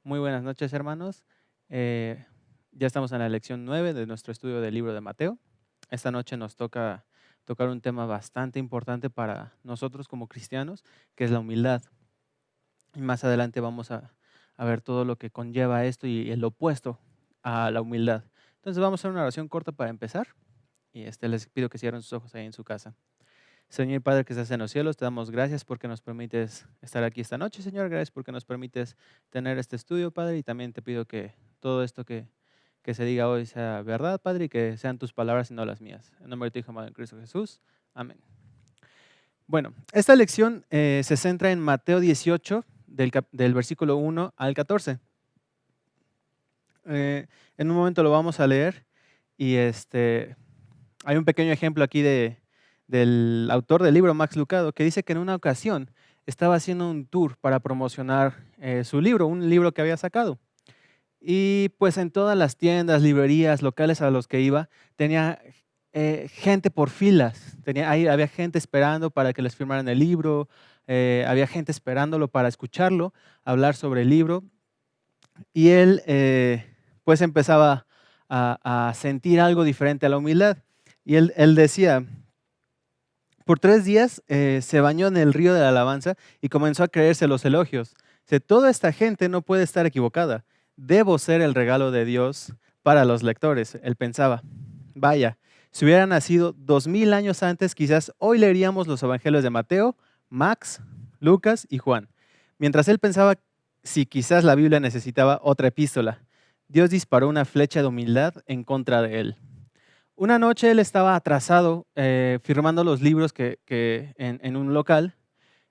Muy buenas noches, hermanos. Ya estamos en la lección 9 de nuestro estudio del libro de Mateo. Esta noche nos toca tocar un tema bastante importante para nosotros como cristianos, que es la humildad. Y más adelante vamos a ver todo lo que conlleva esto y el opuesto a la humildad. Entonces vamos a hacer una oración corta para empezar y les pido que cierren sus ojos ahí en su casa. Señor y Padre que estás en los cielos, te damos gracias porque nos permites estar aquí esta noche, Señor. Gracias porque nos permites tener este estudio, Padre. Y también te pido que todo esto que se diga hoy sea verdad, Padre, y que sean tus palabras y no las mías. En nombre de tu Hijo amado en Cristo Jesús. Amén. Bueno, esta lección se centra en Mateo 18, del versículo 1 al 14. En un momento lo vamos a leer y hay un pequeño ejemplo aquí del autor del libro, Max Lucado, que dice que en una ocasión estaba haciendo un tour para promocionar su libro, un libro que había sacado. Y pues en todas las tiendas, librerías, locales a los que iba, tenía gente por filas. Ahí había gente esperando para que les firmaran el libro, había gente esperándolo para escucharlo, hablar sobre el libro. Y él pues empezaba a sentir algo diferente a la humildad. Y él decía, por 3 días se bañó en el río de la alabanza y comenzó a creerse los elogios. Dice, toda esta gente no puede estar equivocada. Debo ser el regalo de Dios para los lectores. Él pensaba, vaya, si hubiera nacido 2000 años antes, quizás hoy leeríamos los evangelios de Mateo, Max, Lucas y Juan. Mientras él pensaba si quizás la Biblia necesitaba otra epístola, Dios disparó una flecha de humildad en contra de él. Una noche él estaba atrasado firmando los libros que en un local,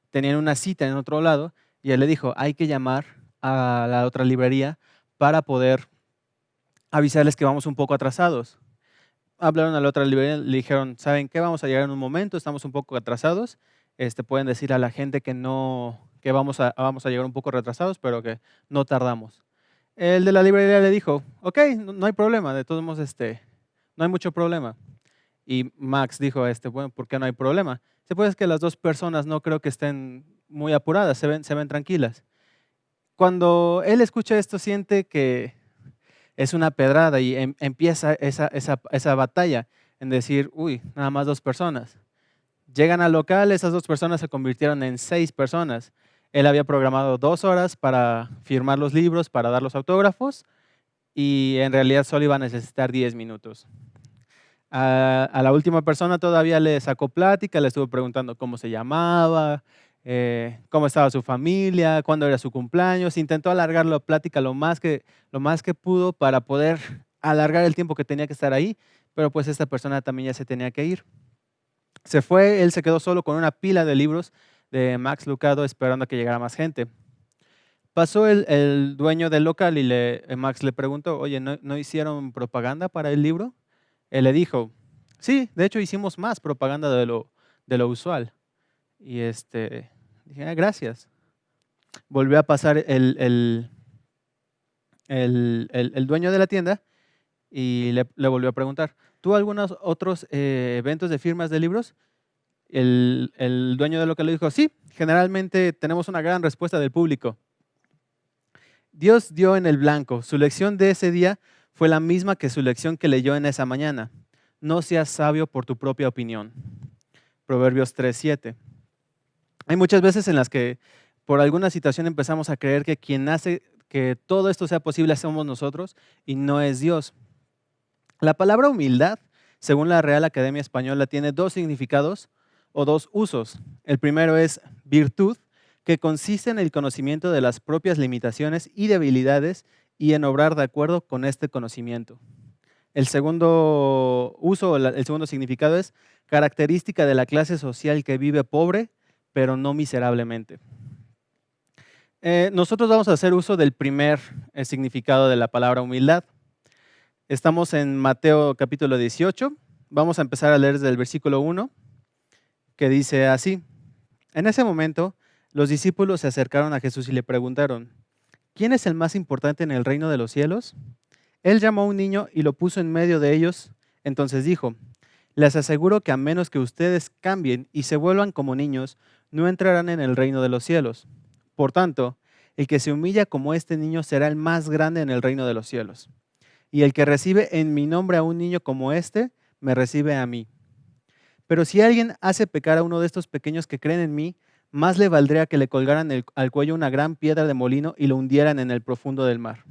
tenían una cita en otro lado y él le dijo, hay que llamar a la otra librería para poder avisarles que vamos un poco atrasados. Hablaron a la otra librería, le dijeron, ¿saben qué? Vamos a llegar en un momento, estamos un poco atrasados. Pueden decir a la gente que no, que vamos a llegar un poco retrasados, pero que no tardamos. El de la librería le dijo, ok, no hay problema, de todos modos, no hay mucho problema. Y Max dijo, bueno, ¿por qué no hay problema? Se puede que las dos personas no creo que estén muy apuradas, se ven tranquilas. Cuando él escucha esto, siente que es una pedrada y empieza esa batalla en decir, uy, nada más 2 personas. Llegan al local, esas 2 personas se convirtieron en 6 personas. Él había programado 2 horas para firmar los libros, para dar los autógrafos, y en realidad solo iba a necesitar 10 minutos. A la última persona todavía le sacó plática, le estuvo preguntando cómo se llamaba, cómo estaba su familia, cuándo era su cumpleaños. Intentó alargar la plática lo más que pudo para poder alargar el tiempo que tenía que estar ahí, pero pues esta persona también ya se tenía que ir. Se fue, él se quedó solo con una pila de libros de Max Lucado esperando a que llegara más gente. Pasó el dueño del local y Max le preguntó, oye, ¿no hicieron propaganda para el libro? Él le dijo, sí, de hecho hicimos más propaganda de lo usual. Y dije, gracias. Volvió a pasar el dueño de la tienda y le volvió a preguntar, ¿tú algunos otros eventos de firmas de libros? El dueño del local le dijo, sí, generalmente tenemos una gran respuesta del público. Dios dio en el blanco. Su lección de ese día fue la misma que su lección que leyó en esa mañana. No seas sabio por tu propia opinión. Proverbios 3:7. Hay muchas veces en las que por alguna situación empezamos a creer que quien hace que todo esto sea posible somos nosotros y no es Dios. La palabra humildad, según la Real Academia Española, tiene 2 significados o 2 usos. El primero es virtud, que consiste en el conocimiento de las propias limitaciones y debilidades y en obrar de acuerdo con este conocimiento. El segundo uso, el segundo significado es característica de la clase social que vive pobre, pero no miserablemente. Nosotros vamos a hacer uso del primer significado de la palabra humildad. Estamos en Mateo capítulo 18. Vamos a empezar a leer desde el versículo 1, que dice así. En ese momento, los discípulos se acercaron a Jesús y le preguntaron, ¿quién es el más importante en el reino de los cielos? Él llamó a un niño y lo puso en medio de ellos. Entonces dijo, les aseguro que a menos que ustedes cambien y se vuelvan como niños, no entrarán en el reino de los cielos. Por tanto, El que se humilla como este niño será el más grande en el reino de los cielos. Y el que recibe en mi nombre a un niño como este, me recibe a mí. Pero si alguien hace pecar a uno de estos pequeños que creen en mí, más le valdría que le colgaran al cuello una gran piedra de molino y lo hundieran en el profundo del mar.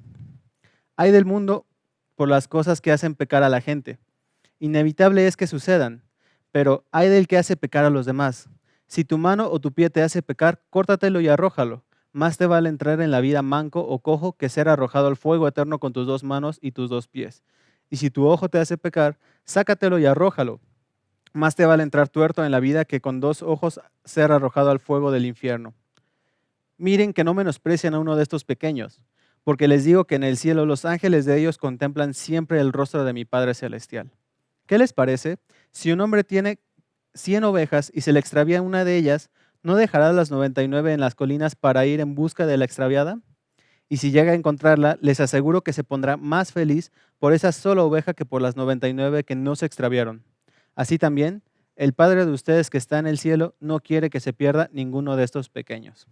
Hay del mundo por las cosas que hacen pecar a la gente. Inevitable es que sucedan, pero hay del que hace pecar a los demás. Si tu mano o tu pie te hace pecar, córtatelo y arrójalo. Más te vale entrar en la vida manco o cojo que ser arrojado al fuego eterno con tus dos manos y tus dos pies. Y si tu ojo te hace pecar, sácatelo y arrójalo. Más te vale entrar tuerto en la vida que con dos ojos ser arrojado al fuego del infierno. Miren que no menosprecian a uno de estos pequeños, porque les digo que en el cielo los ángeles de ellos contemplan siempre el rostro de mi Padre Celestial. ¿Qué les parece? Si un hombre tiene 100 ovejas y se le extravía una de ellas, ¿no dejará las 99 en las colinas para ir en busca de la extraviada? Y si llega a encontrarla, les aseguro que se pondrá más feliz por esa sola oveja que por las 99 que no se extraviaron. Así también, el Padre de ustedes que está en el cielo no quiere que se pierda ninguno de estos pequeños.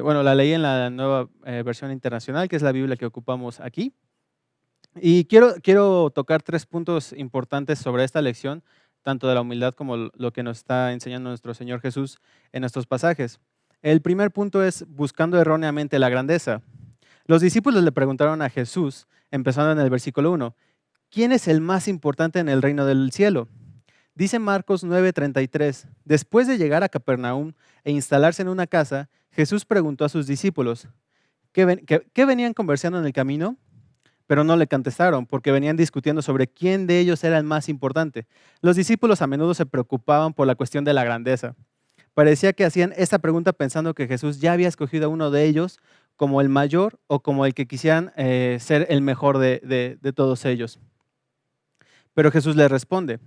Bueno, la leí en la nueva versión internacional, que es la Biblia que ocupamos aquí. Y quiero tocar 3 puntos importantes sobre esta lección, tanto de la humildad como lo que nos está enseñando nuestro Señor Jesús en estos pasajes. El primer punto es buscando erróneamente la grandeza. Los discípulos le preguntaron a Jesús, empezando en el versículo 1, ¿quién es el más importante en el reino del cielo? Dice Marcos 9:33, después de llegar a Capernaum e instalarse en una casa, Jesús preguntó a sus discípulos, ¿qué venían conversando en el camino? Pero no le contestaron porque venían discutiendo sobre quién de ellos era el más importante. Los discípulos a menudo se preocupaban por la cuestión de la grandeza. Parecía que hacían esta pregunta pensando que Jesús ya había escogido a uno de ellos como el mayor o como el que quisieran ser el mejor de todos ellos. Pero Jesús les responde,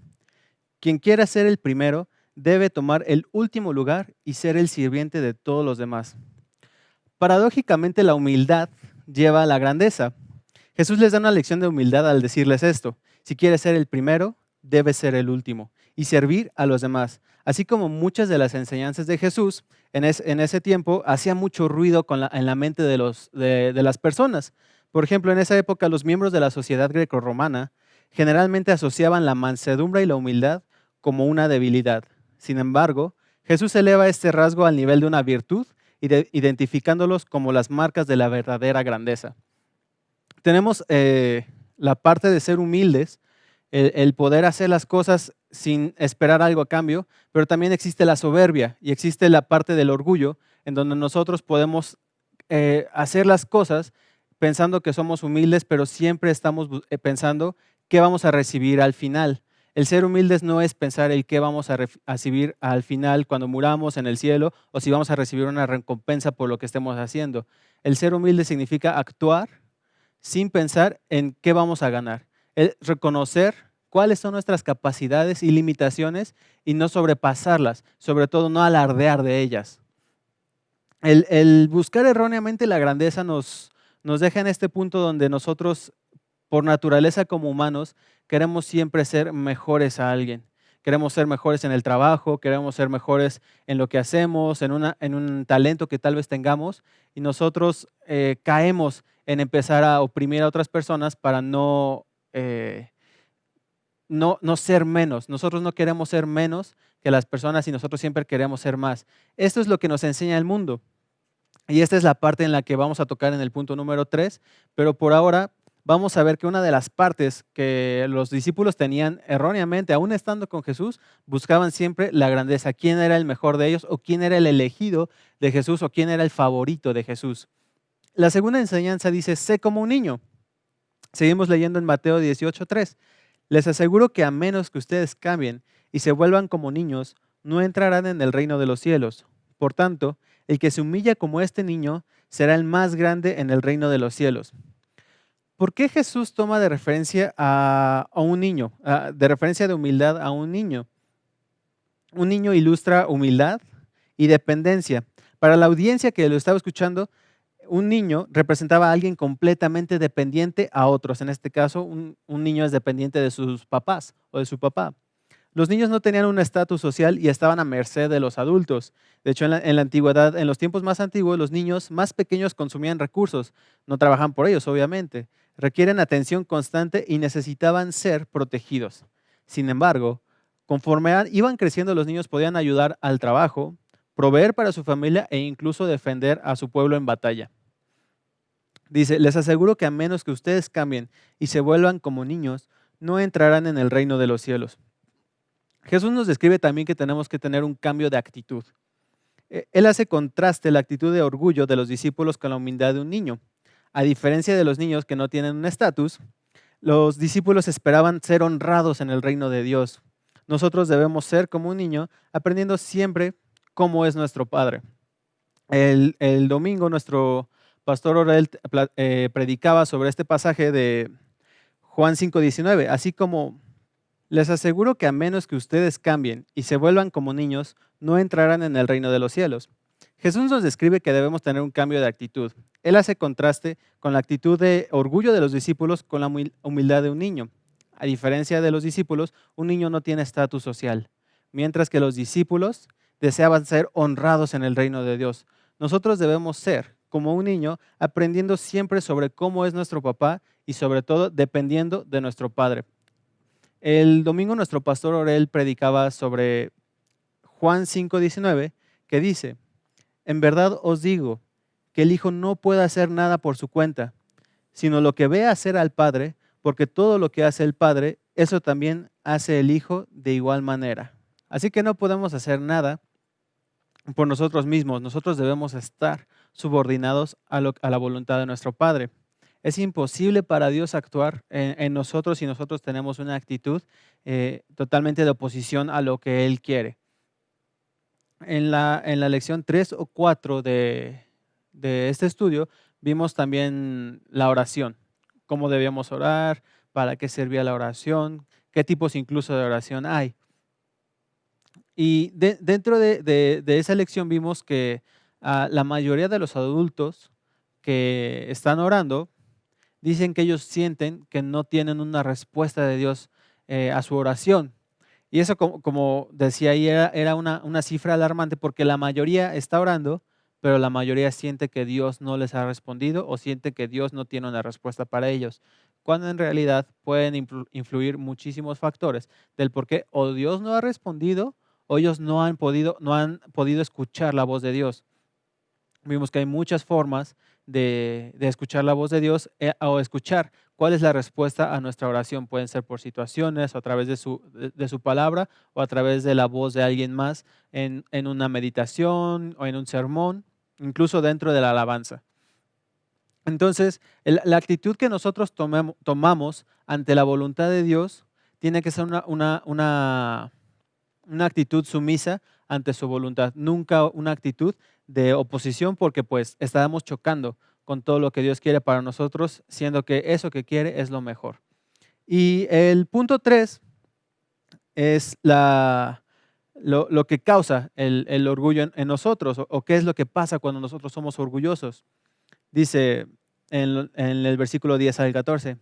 quien quiera ser el primero debe tomar el último lugar y ser el sirviente de todos los demás. Paradójicamente, la humildad lleva a la grandeza. Jesús les da una lección de humildad al decirles esto. Si quieres ser el primero, debes ser el último y servir a los demás. Así como muchas de las enseñanzas de Jesús en ese tiempo hacían mucho ruido en la mente de las personas. Por ejemplo, en esa época los miembros de la sociedad grecorromana generalmente asociaban la mansedumbre y la humildad como una debilidad. Sin embargo, Jesús eleva este rasgo al nivel de una virtud, identificándolos como las marcas de la verdadera grandeza. Tenemos la parte de ser humildes, el poder hacer las cosas sin esperar algo a cambio, pero también existe la soberbia y existe la parte del orgullo, en donde nosotros podemos hacer las cosas pensando que somos humildes, pero siempre estamos pensando qué vamos a recibir al final. El ser humildes no es pensar el qué vamos a recibir al final cuando muramos en el cielo o si vamos a recibir una recompensa por lo que estemos haciendo. El ser humilde significa actuar sin pensar en qué vamos a ganar. El reconocer cuáles son nuestras capacidades y limitaciones y no sobrepasarlas, sobre todo no alardear de ellas. El buscar erróneamente la grandeza nos deja en este punto donde nosotros, por naturaleza como humanos, queremos siempre ser mejores a alguien. Queremos ser mejores en el trabajo, queremos ser mejores en lo que hacemos, en un talento que tal vez tengamos, y nosotros caemos en empezar a oprimir a otras personas para no ser menos. Nosotros no queremos ser menos que las personas y nosotros siempre queremos ser más. Esto es lo que nos enseña el mundo. Y esta es la parte en la que vamos a tocar en el punto número 3, pero por ahora vamos a ver que una de las partes que los discípulos tenían erróneamente, aún estando con Jesús, buscaban siempre la grandeza. ¿Quién era el mejor de ellos? ¿O quién era el elegido de Jesús? ¿O quién era el favorito de Jesús? La segunda enseñanza dice, sé como un niño. Seguimos leyendo en Mateo 18:3. Les aseguro que a menos que ustedes cambien y se vuelvan como niños, no entrarán en el reino de los cielos. Por tanto, el que se humilla como este niño será el más grande en el reino de los cielos. ¿Por qué Jesús toma de referencia a un niño, de referencia de humildad a un niño? Un niño ilustra humildad y dependencia. Para la audiencia que lo estaba escuchando, un niño representaba a alguien completamente dependiente a otros. En este caso, un niño es dependiente de sus papás o de su papá. Los niños no tenían un estatus social y estaban a merced de los adultos. De hecho, en la antigüedad, en los tiempos más antiguos, los niños más pequeños consumían recursos, no trabajan por ellos, obviamente. Requieren atención constante y necesitaban ser protegidos. Sin embargo, conforme iban creciendo, los niños podían ayudar al trabajo, proveer para su familia e incluso defender a su pueblo en batalla. Dice, les aseguro que a menos que ustedes cambien y se vuelvan como niños, no entrarán en el reino de los cielos. Jesús nos describe también que tenemos que tener un cambio de actitud. Él hace contraste la actitud de orgullo de los discípulos con la humildad de un niño. A diferencia de los niños que no tienen un estatus, los discípulos esperaban ser honrados en el reino de Dios. Nosotros debemos ser como un niño, aprendiendo siempre cómo es nuestro Padre. El domingo nuestro pastor Orel predicaba sobre este pasaje de Juan 5:19, así como les aseguro que a menos que ustedes cambien y se vuelvan como niños, no entrarán en el reino de los cielos. Jesús nos describe que debemos tener un cambio de actitud. Él hace contraste con la actitud de orgullo de los discípulos con la humildad de un niño. A diferencia de los discípulos, un niño no tiene estatus social, mientras que los discípulos deseaban ser honrados en el reino de Dios. Nosotros debemos ser como un niño, aprendiendo siempre sobre cómo es nuestro papá y sobre todo dependiendo de nuestro padre. El domingo nuestro pastor Orel predicaba sobre Juan 5:19, que dice, en verdad os digo que el Hijo no puede hacer nada por su cuenta, sino lo que ve hacer al Padre, porque todo lo que hace el Padre, eso también hace el Hijo de igual manera. Así que no podemos hacer nada por nosotros mismos, nosotros debemos estar subordinados a la voluntad de nuestro Padre. Es imposible para Dios actuar en nosotros si nosotros tenemos una actitud totalmente de oposición a lo que Él quiere. En la lección 3 o 4 de este estudio vimos también la oración, cómo debíamos orar, para qué servía la oración, qué tipos incluso de oración hay. Y dentro de esa lección vimos que la mayoría de los adultos que están orando dicen que ellos sienten que no tienen una respuesta de Dios a su oración. Y eso, como decía ahí, era una cifra alarmante porque la mayoría está orando, pero la mayoría siente que Dios no les ha respondido o siente que Dios no tiene una respuesta para ellos, cuando en realidad pueden influir muchísimos factores del por qué o Dios no ha respondido o ellos no han podido escuchar la voz de Dios. Vimos que hay muchas formas de escuchar la voz de Dios o escuchar cuál es la respuesta a nuestra oración. Pueden ser por situaciones, o a través de su palabra, o a través de la voz de alguien más en una meditación o en un sermón, incluso dentro de la alabanza. Entonces, la actitud que nosotros tomamos ante la voluntad de Dios tiene que ser una actitud sumisa ante su voluntad, nunca una actitud de oposición porque pues estábamos chocando con todo lo que Dios quiere para nosotros, siendo que eso que quiere es lo mejor. Y el punto 3 es lo que causa el orgullo en nosotros o qué es lo que pasa cuando nosotros somos orgullosos. Dice en el versículo 10 al 14,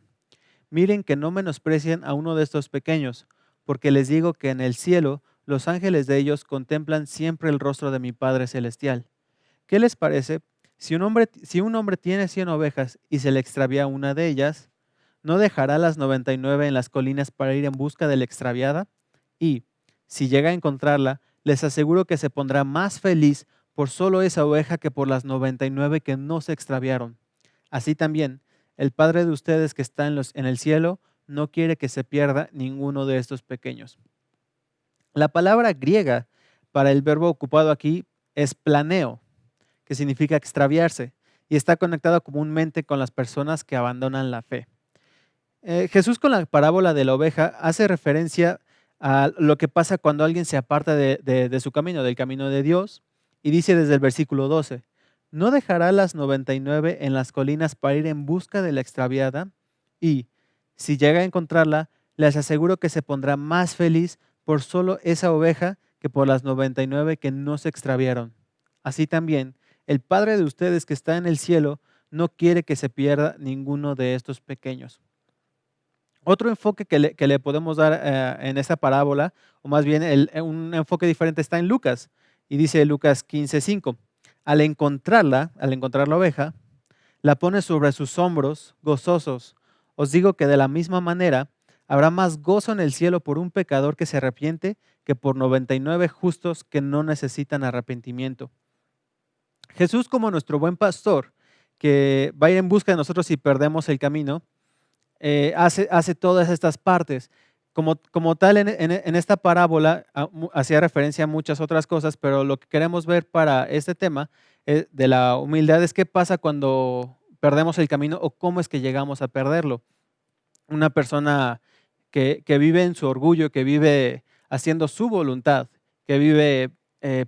miren que no menosprecien a uno de estos pequeños, porque les digo que en el cielo los ángeles de ellos contemplan siempre el rostro de mi Padre Celestial. ¿Qué les parece? Si un hombre tiene 100 ovejas y se le extravía una de ellas, ¿no dejará las 99 en las colinas para ir en busca de la extraviada? Y, si llega a encontrarla, les aseguro que se pondrá más feliz por solo esa oveja que por las 99 que no se extraviaron. Así también, el Padre de ustedes que está en el cielo no quiere que se pierda ninguno de estos pequeños. La palabra griega para el verbo ocupado aquí es planeo, que significa extraviarse, y está conectado comúnmente con las personas que abandonan la fe. Jesús con la parábola de la oveja hace referencia a lo que pasa cuando alguien se aparta de su camino, del camino de Dios, y dice desde el versículo 12, ¿no dejará las 99 en las colinas para ir en busca de la extraviada? Y, si llega a encontrarla, les aseguro que se pondrá más feliz por solo esa oveja que por las 99 que no se extraviaron. Así también, el Padre de ustedes que está en el cielo no quiere que se pierda ninguno de estos pequeños. Otro enfoque que le podemos dar en esta parábola, o más bien un enfoque diferente, está en Lucas. Y dice Lucas 15:5, al encontrar la oveja, la pone sobre sus hombros gozosos. Os digo que de la misma manera habrá más gozo en el cielo por un pecador que se arrepiente que por 99 justos que no necesitan arrepentimiento. Jesús, como nuestro buen pastor, que va a ir en busca de nosotros si perdemos el camino, hace todas estas partes. Como tal, en esta parábola hacía referencia a muchas otras cosas, pero lo que queremos ver para este tema de la humildad es qué pasa cuando perdemos el camino o cómo es que llegamos a perderlo. Una persona que vive en su orgullo, que vive haciendo su voluntad, que vive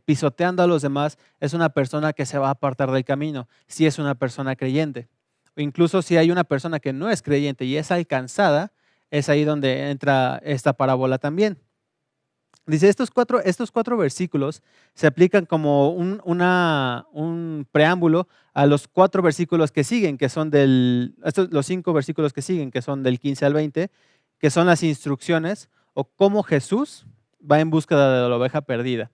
pisoteando a los demás, es una persona que se va a apartar del camino, si es una persona creyente. O incluso si hay una persona que no es creyente y es alcanzada, es ahí donde entra esta parábola también. Dice, estos cuatro versículos se aplican como un preámbulo a los 4 versículos que siguen, que son los 5 versículos que siguen, que son del 15 al 20, que son las instrucciones o cómo Jesús va en búsqueda de la oveja perdida.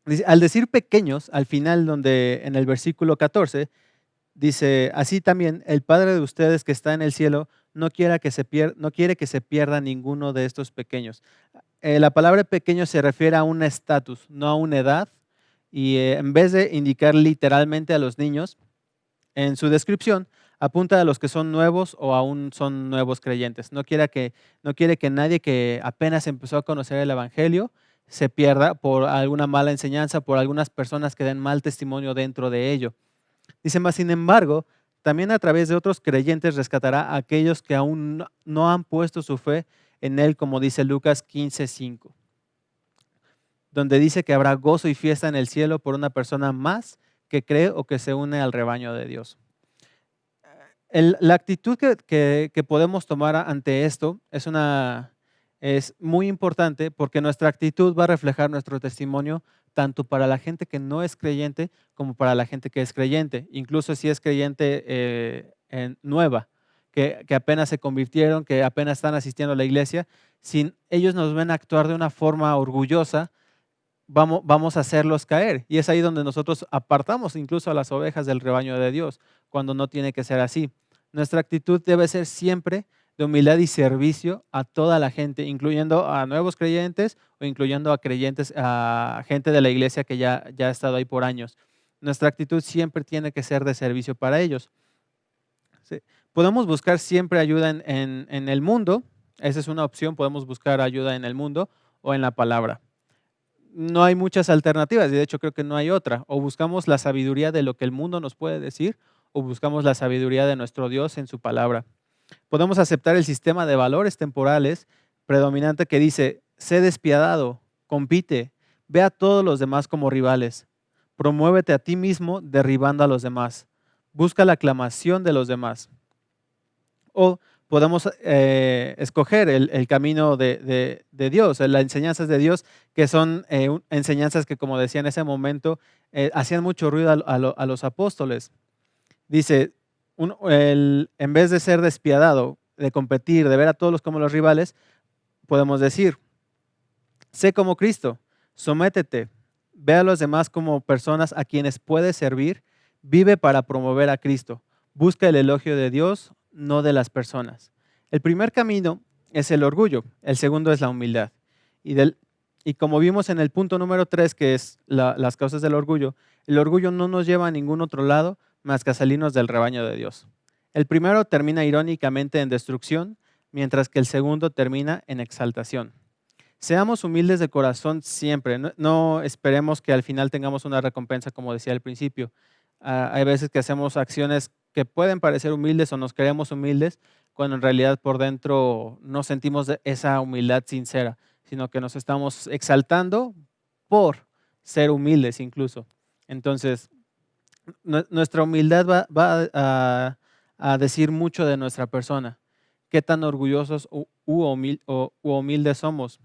Dice, al decir pequeños, al final, donde en el versículo 14, dice, así también el Padre de ustedes que está en el cielo no quiere que se pierda ninguno de estos pequeños. La palabra pequeño se refiere a un estatus, no a una edad, y en vez de indicar literalmente a los niños, en su descripción apunta a los que son nuevos o aún son nuevos creyentes. No quiere que nadie que apenas empezó a conocer el Evangelio se pierda por alguna mala enseñanza, por algunas personas que den mal testimonio dentro de ello. Dice más, sin embargo, también a través de otros creyentes rescatará a aquellos que aún no han puesto su fe en Él, como dice Lucas 15:5, donde dice que habrá gozo y fiesta en el cielo por una persona más que cree o que se une al rebaño de Dios. La actitud que podemos tomar ante esto es muy importante porque nuestra actitud va a reflejar nuestro testimonio tanto para la gente que no es creyente como para la gente que es creyente, incluso si es creyente nueva, que apenas se convirtieron, que apenas están asistiendo a la iglesia. Si ellos nos ven actuar de una forma orgullosa, vamos a hacerlos caer. Y es ahí donde nosotros apartamos incluso a las ovejas del rebaño de Dios, cuando no tiene que ser así. Nuestra actitud debe ser siempre de humildad y servicio a toda la gente, incluyendo a nuevos creyentes o incluyendo a creyentes, a gente de la iglesia que ya ha estado ahí por años. Nuestra actitud siempre tiene que ser de servicio para ellos. ¿Sí? Podemos buscar siempre ayuda en el mundo, esa es una opción, podemos buscar ayuda en el mundo o en la palabra. No hay muchas alternativas, y de hecho creo que no hay otra. O buscamos la sabiduría de lo que el mundo nos puede decir, o buscamos la sabiduría de nuestro Dios en su palabra. Podemos aceptar el sistema de valores temporales predominante que dice, sé despiadado, compite, ve a todos los demás como rivales, promuévete a ti mismo derribando a los demás, busca la aclamación de los demás. O podemos escoger el camino de Dios, las enseñanzas de Dios, que son enseñanzas que, como decía en ese momento, hacían mucho ruido a los apóstoles. Dice, en vez de ser despiadado, de competir, de ver a todos como los rivales, podemos decir, sé como Cristo, sométete, ve a los demás como personas a quienes puedes servir, vive para promover a Cristo, busca el elogio de Dios, no de las personas. El primer camino es el orgullo, el segundo es la humildad. Y como vimos en el punto número 3, que es las causas del orgullo, el orgullo no nos lleva a ningún otro lado más que a salirnos del rebaño de Dios. El primero termina irónicamente en destrucción, mientras que el segundo termina en exaltación. Seamos humildes de corazón siempre, no esperemos que al final tengamos una recompensa, como decía al principio. Hay veces que hacemos acciones que pueden parecer humildes o nos creemos humildes, cuando en realidad por dentro no sentimos esa humildad sincera, sino que nos estamos exaltando por ser humildes incluso. Entonces, nuestra humildad va a decir mucho de nuestra persona. Qué tan orgullosos u humildes somos.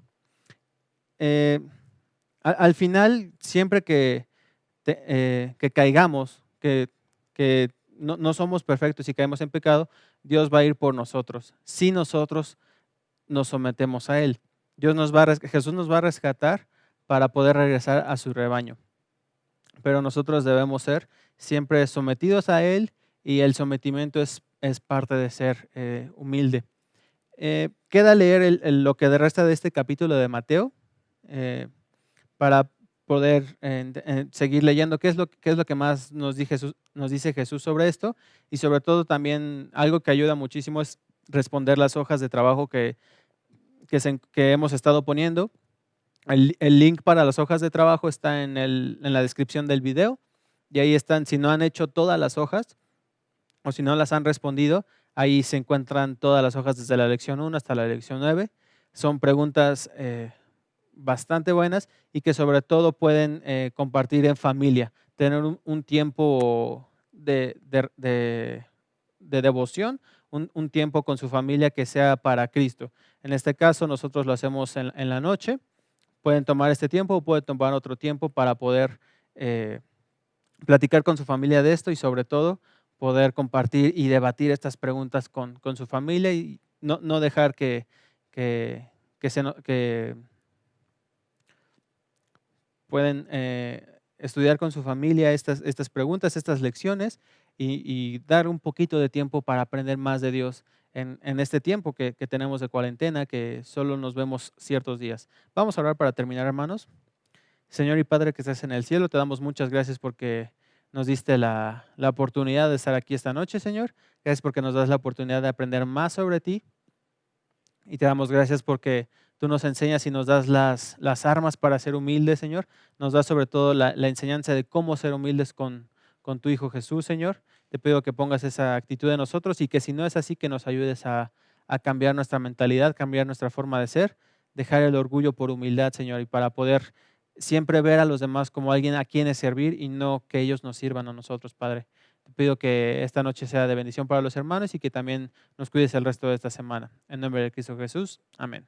Al final, siempre que caigamos, que no somos perfectos y caemos en pecado, Dios va a ir por nosotros. Si nosotros nos sometemos a Él, Jesús nos va a rescatar para poder regresar a su rebaño. Pero nosotros debemos ser siempre sometidos a Él y el sometimiento es parte de ser humilde. Queda leer lo que resta de este capítulo de Mateo para poder seguir leyendo qué es lo que más nos dice Jesús sobre esto, y sobre todo también algo que ayuda muchísimo es responder las hojas de trabajo que hemos estado poniendo. El link para las hojas de trabajo está en la descripción del video, y ahí están. Si no han hecho todas las hojas o si no las han respondido, ahí se encuentran todas las hojas desde la lección 1 hasta la lección 9. Son preguntas bastante buenas y que sobre todo pueden compartir en familia, tener un tiempo de devoción, un tiempo con su familia que sea para Cristo. En este caso nosotros lo hacemos en la noche. Pueden tomar este tiempo o pueden tomar otro tiempo para poder platicar con su familia de esto, y sobre todo poder compartir y debatir estas preguntas con su familia, y no dejar que pueden estudiar con su familia estas preguntas, estas lecciones, y dar un poquito de tiempo para aprender más de Dios en este tiempo que tenemos de cuarentena, que solo nos vemos ciertos días. Vamos a orar para terminar, hermanos. Señor y Padre que estás en el cielo, te damos muchas gracias porque nos diste la oportunidad de estar aquí esta noche, Señor. Gracias porque nos das la oportunidad de aprender más sobre ti. Y te damos gracias porque tú nos enseñas y nos das las armas para ser humildes, Señor. Nos das sobre todo la enseñanza de cómo ser humildes con tu Hijo Jesús, Señor. Te pido que pongas esa actitud en nosotros, y que si no es así, que nos ayudes a cambiar nuestra mentalidad, cambiar nuestra forma de ser, dejar el orgullo por humildad, Señor, y para poder siempre ver a los demás como alguien a quienes servir y no que ellos nos sirvan a nosotros, Padre. Te pido que esta noche sea de bendición para los hermanos y que también nos cuides el resto de esta semana. En nombre de Cristo Jesús. Amén.